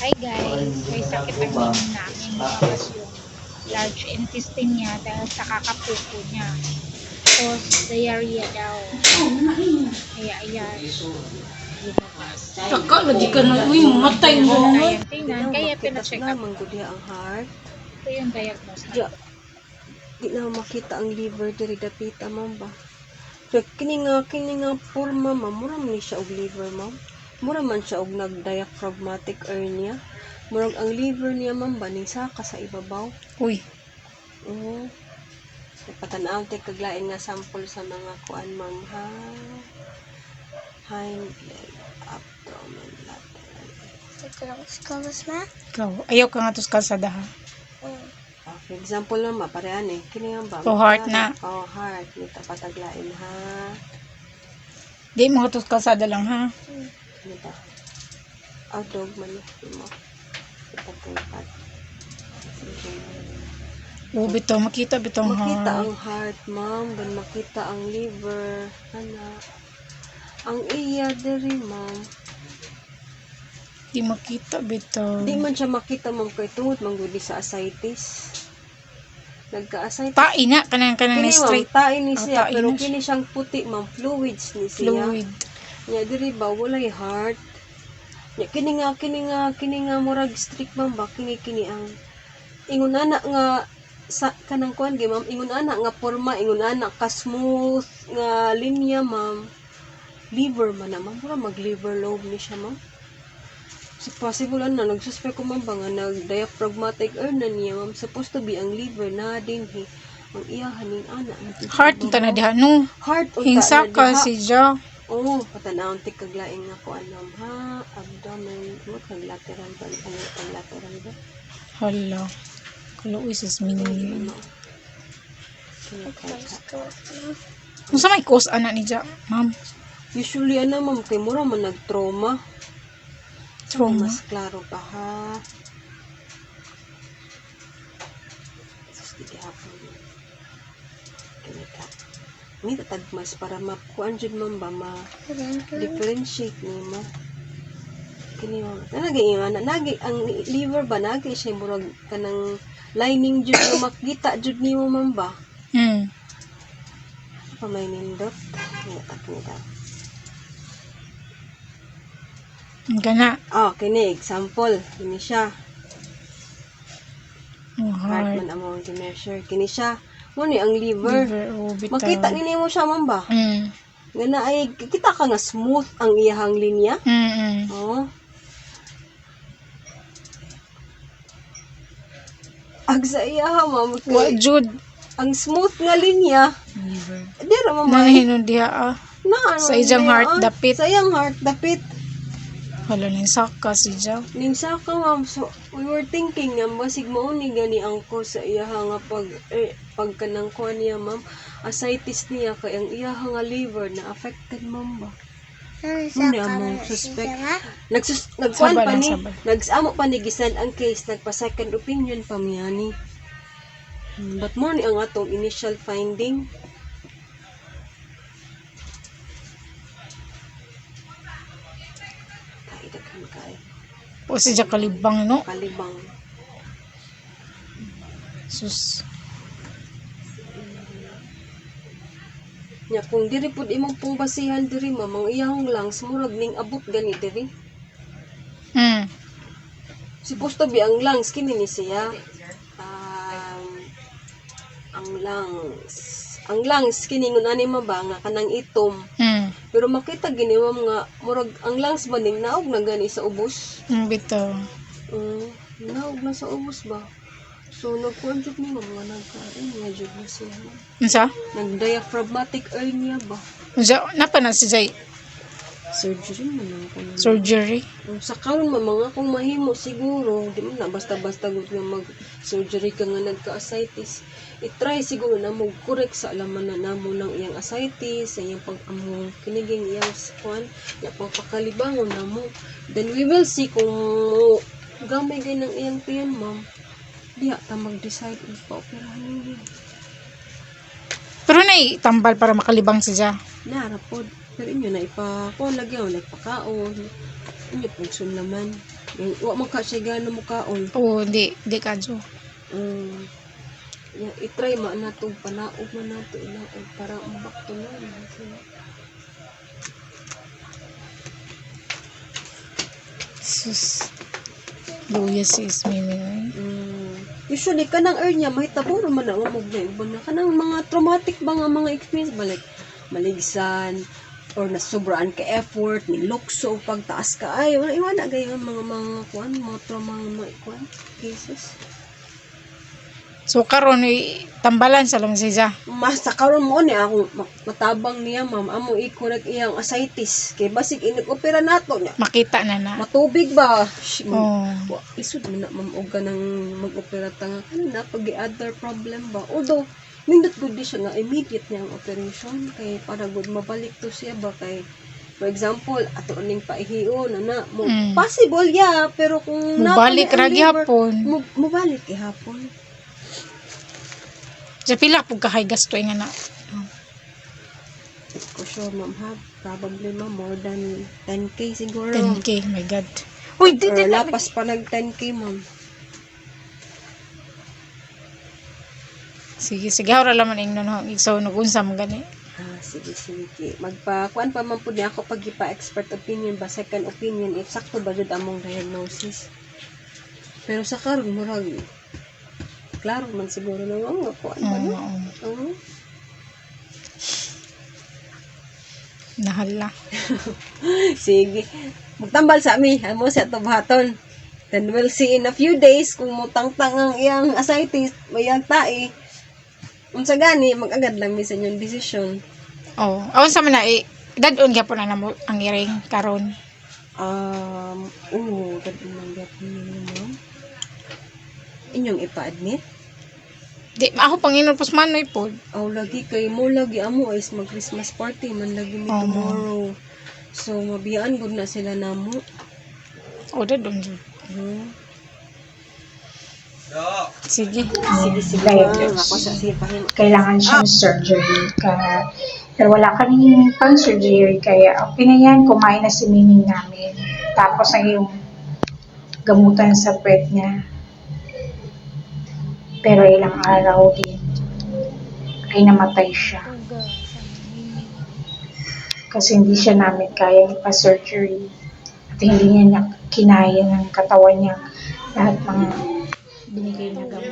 Hi guys, may sakit ang ninong namin. Lumabas yung large intestine niya dahil sa kakapuko niya. Tapos diarrhea daw. Kaya ayan, lumabas. Saka lagi ka na, uy, matay mo Kaya naman. yung tingnan, kaya pina-check up. Manggudya ang heart. Ito yung diagnosis. Diya, di na makita ang liver diri dapita ma'am ba. So, kini nga forma ma'am, mura man ni siya og liver ma'am. Mura man siya og nag-diaphragmatic hernia. Murag ang liver niya ma'am ba ning saka sa ibabaw. Uy, Oo. Patanaw tay kaglain nga sample sa mga kuan ma'am ha. Hind leg, abdomen, lateral. ikaw, ayaw ka nga tos kalsada ha. For example naman, parehan eh. Kini nga ba? So, heart na. Oh, heart. Nita pataglain ha. Di mo tos kalsada lang ha. Nita. Dog man mo. Ipatungkat. Bito, makita bitong Makita ha. ang heart, ma'am. Dan makita ang liver. Ana. Ang iya diri, ma'am. Di makita bito. Di man siya makita, ma'am, kay tungod manggudi sa ascites. Nagka-ascites. Tain na, kanang Kini, ma'am, straight. tain ni Oh, siya. tain Pero na siya. kini siyang puti, ma'am. Fluids ni siya. Fluid. Nya diri ba walay heart. Nya kini nga murag strict ma'am ba kini ang ingon ana nga sa kanang kuan gi ma'am, ingon ana nga porma, ingon ana ka smooth nga linya ma'am. Liver man na ma'am, mura mag liver lobe ni siya ma'am. So possible na nagsuspect ko ma'am ba nga nag diaphragmatic hernia niya ma'am, supposed to be ang liver na din he. Ang iya haning ana. Heart unta na diha no. Heart unta Hingsa na ka diha. si Jo. Oo, patanawon ti kaglaing nga ko alam ha, abdomen, mo kag lateral ba, ano kag lateral ba? Hala. Kaluoy sis minimum. Ano? Unsa may cause ana ni Ja, ma'am? Usually ano ma'am, kay mura man nag-trauma. Trauma. Mas klaro pa ha. Sus, di hapon. Kinika. Ni tatagmas para makuan jud ma'am ba ma-differentiate ni mo. Kini mo. Nagi ang liver ba nagi siya murag kanang lining jud nga makita jud nimo ma'am ba. Pa may nindot. Kita. Gana. Oh, kini example. Kini siya. Ang Heart heart. man amo gi-measure. Kini siya. Mo ni ang liver. Bitaw. Makita nimo siya ma'am ba? Nga na ay kita ka nga smooth ang iyahang linya. Oh. Ag sa iyaha ma'am. Wa jud Ang smooth nga linya. liver. Di ra mamay. Nahinon diha ah. Na ano Sa iyang niya, heart dapit. Sa iyang heart dapit. Hala ning saka si Jo. Ning saka ma'am, so we were thinking nga basig mao ni gani ang ko sa iyaha nga pagkanang kuan niya ma'am, ascites niya kay ang iyaha nga liver na affected ma'am ba. Hindi among suspect. Nagkuan Sabay pa lang, ni, sabay. nagsamo pa ni gisend ang case, nagpa second opinion pa niya ni. But mo ni ang atong initial finding. Daghan kay O si Ja kalibang no. kalibang. Sus. Nya kung diri pud imong pong basihan diri ma'am, ang iyang lungs murag ning abot gani diri. Supposed to be ang lungs kini ni siya. Ang lungs kini ngun ani ba nga kanang itom. Pero makita gini ma'am nga murag ang lungs ba ning naog na gani sa ubos. Bitaw. Naog na sa ubos ba. So nagkuan jud ni ma'am nga nagkain nga jud na siya. Unsa? Nag-diaphragmatic hernia ba? Unsa napa na si Jay? Surgery man lang ko. Surgery. Sa karon mga kung mahimo siguro, di mo na basta-basta gud nga mag-surgery ka nga nagka-ascites. I-try siguro na mo correct sa alaman na namo ng iyang ascites, sa iyang pag-among kiniging iyang kuan, ya pagpakalibangon namo. Then we will see kung gamay gay ng iyang tiyan, ma'am. Diya ta mag-decide kung pa-operahan niya. Pero nay tambal para makalibang si Ja. Narapod. Pero inyo na ipa, kung lagyan, nagpakaon. Inyo pagsun naman. Wa man ka siya gano'n mukaon. Oo, di kadyo. I-try ma nato panaog man nato ilaog para mabakto na. Sus. Luya sis, mimi. Usually kanang earn niya mahitabo man na umog na iba na kanang mga traumatic ba nga mga experience balik maligsan or nasubraan ka effort ni lukso pagtaas ka ay wala iwana gayon mga kuan mga trauma mga kuan cases. So karon tambalan sa lang siya. Mas sa karon mo ni ako matabang niya ma'am amo i-correct iyang ascites kay basig inag-opera nato niya Makita na na. matubig ba Oh. isud man na ma'am og ganang mag-opera ta nga kanina pag other problem ba although nindot good di siya nga immediate niya ang operation kay para good mabalik to siya ba kay for example ato ning paihion ana mo possible ya pero kung Mubalik ra gyapon. mubalik ihapon. Sa pila pug kahay gasto nga na. For sure, ma'am, ha? Probably, ma'am, more than 10K siguro. 10K, my god. Uy, di Or na. lapas pa nag 10K, ma'am. Sige, hawra laman ingnon ho. So nugunsa mo gani. Sige. Magpa-kuan pa man po niya ako pag ipa-expert opinion ba, second opinion, if sakto ba jud among diagnosis. Pero sa karon murag, klaro man siguro na nga, kuan ba no? Nahala. Sige. Magtambal sa ami, amo sa tubaton. Then we'll see in a few days kung mutang-tang ang iyang ascites, iyang tae. Unsa gani, mag-agad lang mi sa inyong desisyon. Oh, awan sa man na dadon gyapon na namo ang iring karon. Dadon lang gyapon ninyo, ma'am. Inyong ipa-admit? Di ako Panginoon pusmanoy pod. Lagi kay mo lagi amo is mag-Christmas party man lagi mi tomorrow. So mabiyaan gud na sila namo. O dadon jud. Sige. Ako sa sipahin. Kailangan siyang surgery. Pero wala kaming pang surgery. Kaya pinayan, kumain na si Miming namin. Tapos ang yung gamutan sa puwet niya. Pero ilang araw din ay namatay siya. Kasi hindi siya namin kaya ipa-surgery. At hindi niya kinaya ng katawan niya lahat mga binigay na gamot.